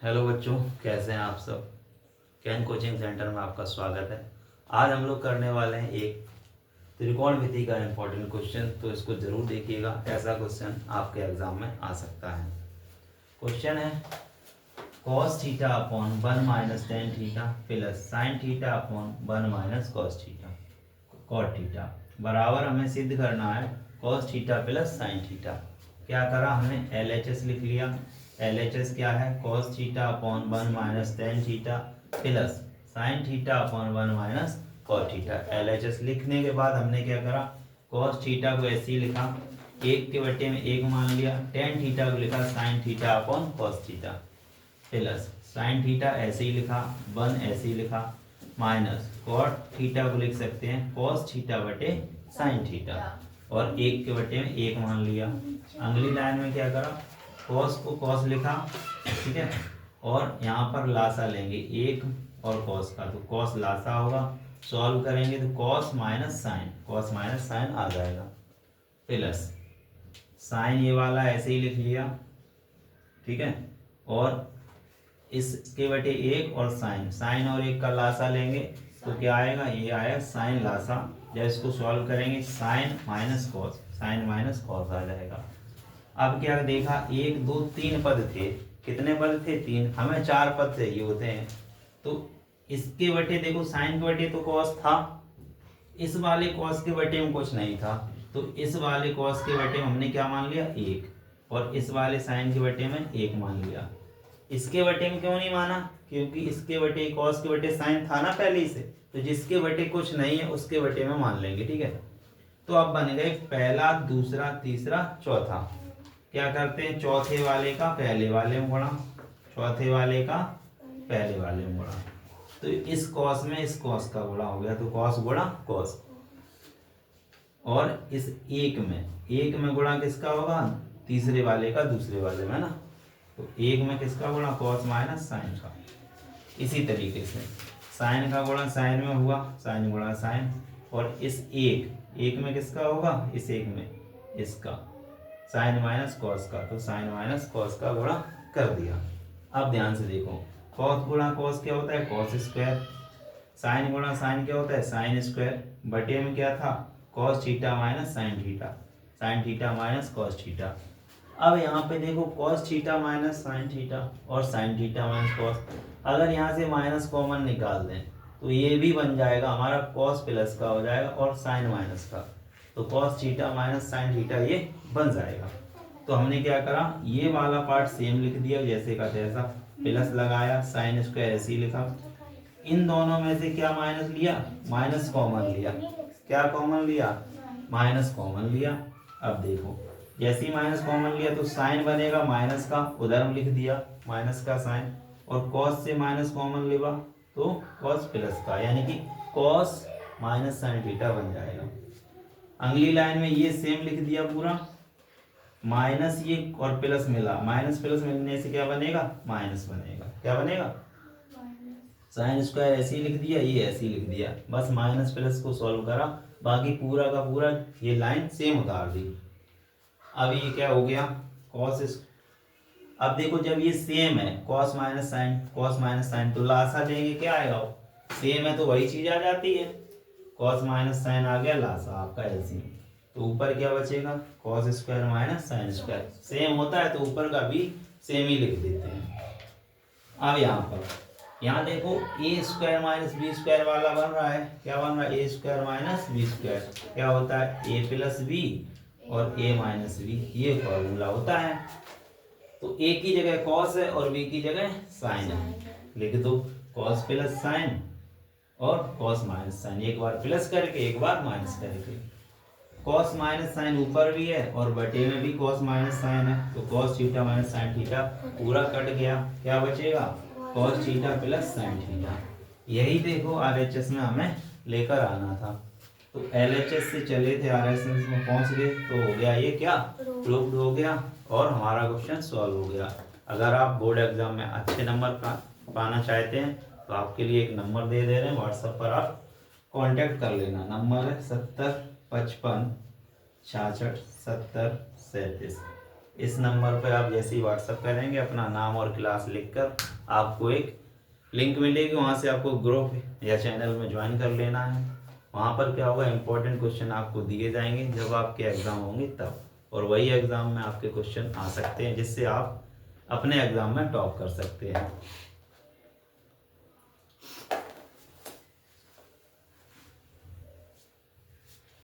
Hello बच्चों, कैसे हैं आप सब। कैन कोचिंग सेंटर में आपका स्वागत है। आज हम लोग करने वाले हैं एक त्रिकोणमिति का इम्पोर्टेंट क्वेश्चन, तो इसको ज़रूर देखिएगा। ऐसा क्वेश्चन आपके एग्जाम में आ सकता है। क्वेश्चन है cos theta upon 1 minus tan theta plus sine theta upon 1 minus cos theta cot theta बराबर हमें सिद्ध करना है cos theta plus sine theta. क्या करा हमने, LHS लिख लिया। LHS क्या है, cos theta upon 1 minus tan theta plus sine theta upon 1 minus cot theta. LHS लिखने के बाद हमने क्या करा, cos थीटा को ऐसे ही लिखा, एक के बटे में एक मान लिया। टेन थीटा को लिखा sign theta upon cos theta plus sine theta ऐसे ही लिखा, 1 ऐसे ही लिखा, माइनस कॉट थीटा को लिख सकते हैं cos थीटा बटे साइन थीटा, और एक के बटे में एक मान लिया। अगली लाइन में क्या करा, cos को cos लिखा, ठीक है, और यहाँ पर लासा लेंगे एक और cos का, तो cos लासा होगा। सॉल्व करेंगे तो cos माइनस साइन आ जाएगा प्लस साइन ये वाला ऐसे ही लिख लिया, ठीक है, और इसके बटे एक और साइन और एक का लासा लेंगे तो क्या आएगा, ये आएगा साइन लासा। जब इसको सॉल्व करेंगे साइन माइनस कॉस आ जाएगा। अब क्या देखा, एक दो तीन पद थे, कितने पद थे, तीन। हमें चार पद चाहिए होते हैं, तो इसके बटे देखो, साइन के बटे तो कॉस था, इस वाले कॉस के बटे में कुछ नहीं था, तो इस वाले कॉस के बटे में हमने क्या मान लिया, एक, और इस वाले साइन के बटे में एक मान लिया। इसके बटे में क्यों नहीं माना, क्योंकि इसके बटे कॉस के बटे साइन था ना पहले ही से, तो जिसके बटे कुछ नहीं है उसके बटे में मान लेंगे, ठीक है। तो अब बन गए पहला, दूसरा, तीसरा, चौथा। क्या करते हैं, चौथे वाले का पहले वाले में गुणा, चौथे वाले का पहले वाले में गुणा, तो इस कॉस में इस कॉस का गुणा हो गया, तो कॉस गुणा कॉस, और इस एक में गुणा किसका होगा, तीसरे वाले का दूसरे वाले में, है ना। तो एक में किसका गुणा, कॉस माइनस साइन का। इसी तरीके से साइन का गुणा साइन में हुआ, साइन गुणा साइन, और इस एक में किसका होगा, इस एक में इसका साइन माइनस कॉस का, तो साइन माइनस कॉस का गुणा कर दिया। अब ध्यान से देखो, कॉस गुणा कॉस क्या होता है, कॉस स्क्वायर, साइन गुणा साइन क्या होता है, साइन स्क्वायर, बटे में क्या था, cos theta minus sine theta minus cos theta. अब यहाँ पे देखो, cos theta minus sine theta और साइन थीटा माइनस कॉस, अगर यहाँ से माइनस कॉमन निकाल दें तो ये भी बन जाएगा हमारा कॉस प्लस का हो जाएगा और साइन माइनस का, तो cos theta minus sine theta ये बन जाएगा। तो हमने क्या करा, ये वाला पार्ट सेम लिख दिया जैसे का तैसा, प्लस लगाया, साइन स्क्वायर ऐसे ही लिखा। इन दोनों में से क्या माइनस लिया, माइनस कॉमन लिया। क्या कॉमन लिया, माइनस कॉमन लिया। अब देखो, जैसे ही माइनस कॉमन लिया तो साइन बनेगा माइनस का, उधर में लिख दिया माइनस का साइन, और कॉस से माइनस कॉमन लेगा तो कॉस प्लस का, यानी कि कॉस माइनस साइन थीटा बन जाएगा। अगली लाइन में ये सेम लिख दिया पूरा, माइनस ये और प्लस मिला, माइनस प्लस मिलने से क्या बनेगा, माइनस बनेगा। क्या बनेगा, साइन स्क्वायर ऐसे ही लिख दिया, ये ऐसे ही लिख दिया, बस माइनस प्लस को सॉल्व करा, बाकी पूरा का पूरा ये लाइन सेम उतार दी। अब ये क्या हो गया, कॉस, अब देखो जब ये सेम है कॉस माइनस साइन, तो लासा लेंगे क्या आएगा, सेम है तो वही चीज आ जाती है, कॉस माइनस साइन आ गया लासा आपका एलसीएम, तो ऊपर क्या बचेगा, cos square minus sine square, same होता है तो ऊपर का भी सेम ही लिख देते हैं। अब यहाँ देखो, ए स्क्वायर माइनस बी स्क्वायर वाला बन रहा है, क्या बन रहा है, ए स्क्वायर माइनस बी स्क्वायर, क्या होता है, ए प्लस बी और ए माइनस बी, ये फॉर्मूला होता है। तो ए की जगह कॉस है और बी की जगह साइन है, लिख दो कॉस प्लस साइन और कॉस माइनस साइन, एक बार प्लस करके एक बार माइनस करके। कॉस माइनस साइन ऊपर भी है और बटे में भी कॉस माइनस साइन है, तो cos theta minus sine theta पूरा कट गया, क्या बचेगा, cos theta plus sine theta. यही देखो आरएचएस में हमें लेकर आना था, तो एलएचएस से चले थे आरएचएस में पहुंच गए, तो हो गया ये क्या, प्रूव्ड हो गया और हमारा क्वेश्चन सॉल्व हो गया। अगर आप बोर्ड एग्जाम में अच्छे नंबर पाना चाहते हैं तो आपके लिए एक नंबर दे रहे हैं, व्हाट्सएप पर आप कांटेक्ट कर लेना। नंबर है 70 55 66 70 37। इस नंबर पर आप जैसे ही व्हाट्सअप करेंगे अपना नाम और क्लास लिखकर आपको एक लिंक मिलेगी, वहाँ से आपको ग्रुप या चैनल में ज्वाइन कर लेना है। वहाँ पर क्या होगा, इंपॉर्टेंट क्वेश्चन आपको दिए जाएंगे जब आपके एग्ज़ाम होंगे तब, और वही एग्ज़ाम में आपके क्वेश्चन आ सकते हैं जिससे आप अपने एग्ज़ाम में टॉप कर सकते हैं।